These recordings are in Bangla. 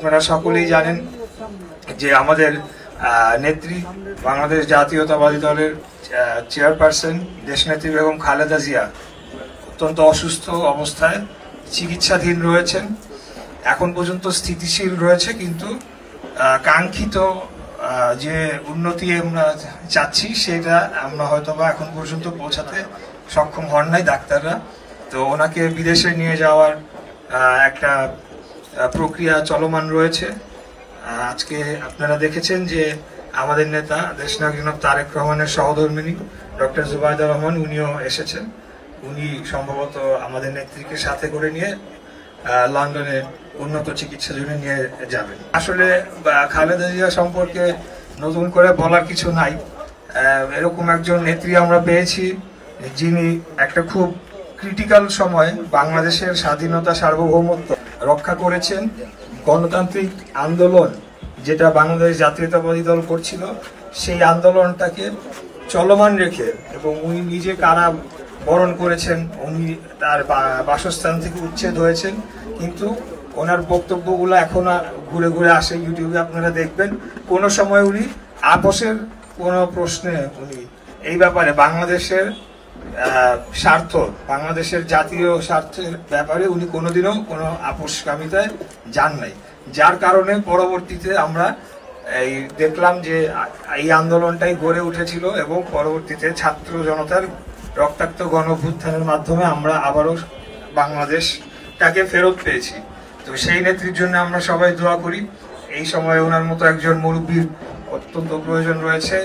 আপনারা সকলেই জানেন যে আমাদের নেত্রী বাংলাদেশ জাতীয়তাবাদী দলের চেয়ারপারসন দেশনেত্রী বেগম খালেদা জিয়া অত্যন্ত অসুস্থ অবস্থায় চিকিৎসাধীন রয়েছেন। এখন পর্যন্ত স্থিতিশীল রয়েছে, কিন্তু কাঙ্ক্ষিত যে উন্নতি আমরা চাচ্ছি সেটা আমরা হয়তোবা এখন পর্যন্ত পৌঁছাতে সক্ষম হন নাই ডাক্তাররা। তো ওনাকে বিদেশে নিয়ে যাওয়ার একটা প্রক্রিয়া চলমান রয়েছে। আজকে আপনারা দেখেছেন যে আমাদের নেতা দেশনায়ক জনাব তারেক রহমানের সহধর্মিণী ডক্টর জুবাইদা রহমান উনিও এসেছেন। উনি সম্ভবত আমাদের নেত্রীকে সাথে করে নিয়ে লন্ডনে উন্নত চিকিৎসার জন্য নিয়ে যাবেন। আসলে খালেদা জিয়া সম্পর্কে নতুন করে বলার কিছু নাই। এরকম একজন নেত্রী আমরা পেয়েছি যিনি একটা খুব ক্রিটিক্যাল সময়ে বাংলাদেশের স্বাধীনতা সার্বভৌমত্ব রক্ষা করেছেন। গণতান্ত্রিক আন্দোলন যেটা বাংলাদেশ জাতীয়তাবাদী দল করছিল সেই আন্দোলনটাকে চলমান রেখে, এবং উনি নিজে কারা বরণ করেছেন, উনি তার বাসস্থান থেকে উচ্ছেদ হয়েছেন, কিন্তু ওনার বক্তব্যগুলো এখন ঘুরে ঘুরে আসে ইউটিউবে, আপনারা দেখবেন। কোনো সময় উনি আপোষের কোনো প্রশ্নে উনি এই ব্যাপারে বাংলাদেশের স্বার্থ, বাংলাদেশের জাতীয় স্বার্থের ব্যাপারে উনি কোনোদিনও কোনো আপোষকামিতায় যান নাই, যার কারণে পরবর্তীতে আমরা এই দেখলাম যে এই আন্দোলনটাই গড়ে উঠেছিল এবং পরবর্তীতে ছাত্র জনতার রক্তাক্ত গণঅভ্যুত্থানের মাধ্যমে আমরা আবারও বাংলাদেশটাকে ফেরত পেয়েছি। তো সেই নেত্রীর জন্য আমরা সবাই দোয়া করি। এই সময় ওনার মতো একজন মুরব্বীর অত্যন্ত প্রয়োজন রয়েছে।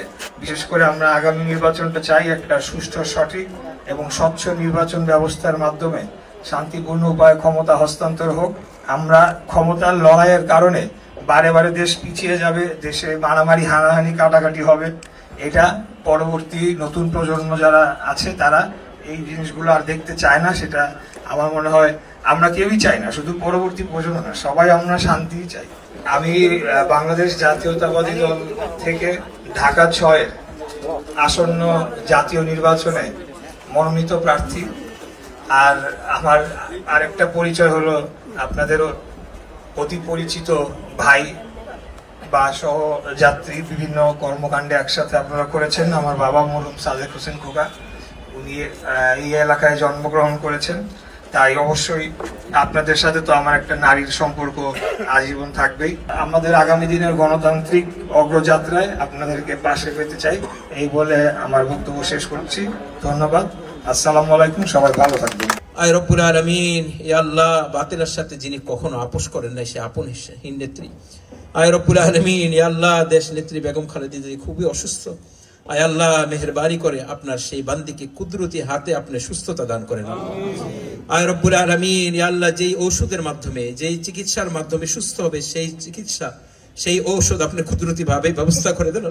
বিশেষ করে আমরা আগামী নির্বাচনটা চাই একটা সুষ্ঠু, সঠিক এবং স্বচ্ছ নির্বাচন ব্যবস্থার মাধ্যমে শান্তিপূর্ণ উপায়ে ক্ষমতা হস্তান্তর হোক। আমরা ক্ষমতার লড়াইয়ের কারণে বারে বারে দেশ পিছিয়ে যাবে, দেশে মারামারি, হানাহানি, কাটাকাটি হবে। এটা পরবর্তী নতুন প্রজন্ম যারা আছে তারা এই জিনিসগুলো আর দেখতে চায় না। সেটা আমার মনে হয় আমরা কেউই চাই না, শুধু পরবর্তী প্রজন্ম না, সবাই আমরা শান্তি চাই। আমি বাংলাদেশ জাতীয়তাবাদী দল থেকে ঢাকা ৬-এর আসন্ন জাতীয় নির্বাচনে মনোনীত প্রার্থী। আর আমার আরেকটা পরিচয় হলো আপনাদেরও অতি পরিচিত ভাই বা সহযাত্রী, বিভিন্ন কর্মকাণ্ডে একসাথে আপনারা করেছেন। আমার বাবা মরহুম সাদেক হোসেন খোকা, উনি এই এলাকায় জন্মগ্রহণ করেছেন, তাই অবশ্যই আপনাদের সাথে তো আমার একটা নারীর সম্পর্ক আজীবন থাকবেই। আমাদের আগামী দিনের গণতান্ত্রিক অগ্রযাত্রায় আপনাদেরকে পাশে পেতে চাই, এই বলে আমার বক্তব্য শেষ করছি। ধন্যবাদ, আসসালামু আলাইকুম, সবাই ভালো থাকবেন। আয় রব্বুল আলামিন, ইয়া আল্লাহ, বাতিলের সাথে যিনি কখনো আপোষ করেন নাই সে আপনহীন নেত্রী। আয় রব্বুল আলামিন, ইয়া আল্লাহ, দেশ নেত্রী বেগম খালেদা জিয়া খুবই অসুস্থ। আয় আল্লাহ, মেহেরবানি করে আপনার সেই বান্দিকে কুদরতি হাতে আপনি সুস্থতা দান করেন। আয় রব্বুল আলামিন, ইয়া আল্লাহ, যেই ঔষধের মাধ্যমে, যেই চিকিৎসার মাধ্যমে সুস্থ হবে সেই চিকিৎসা, সেই ঔষধ আপনি কুদরতি ভাবে ব্যবস্থা করে দেন।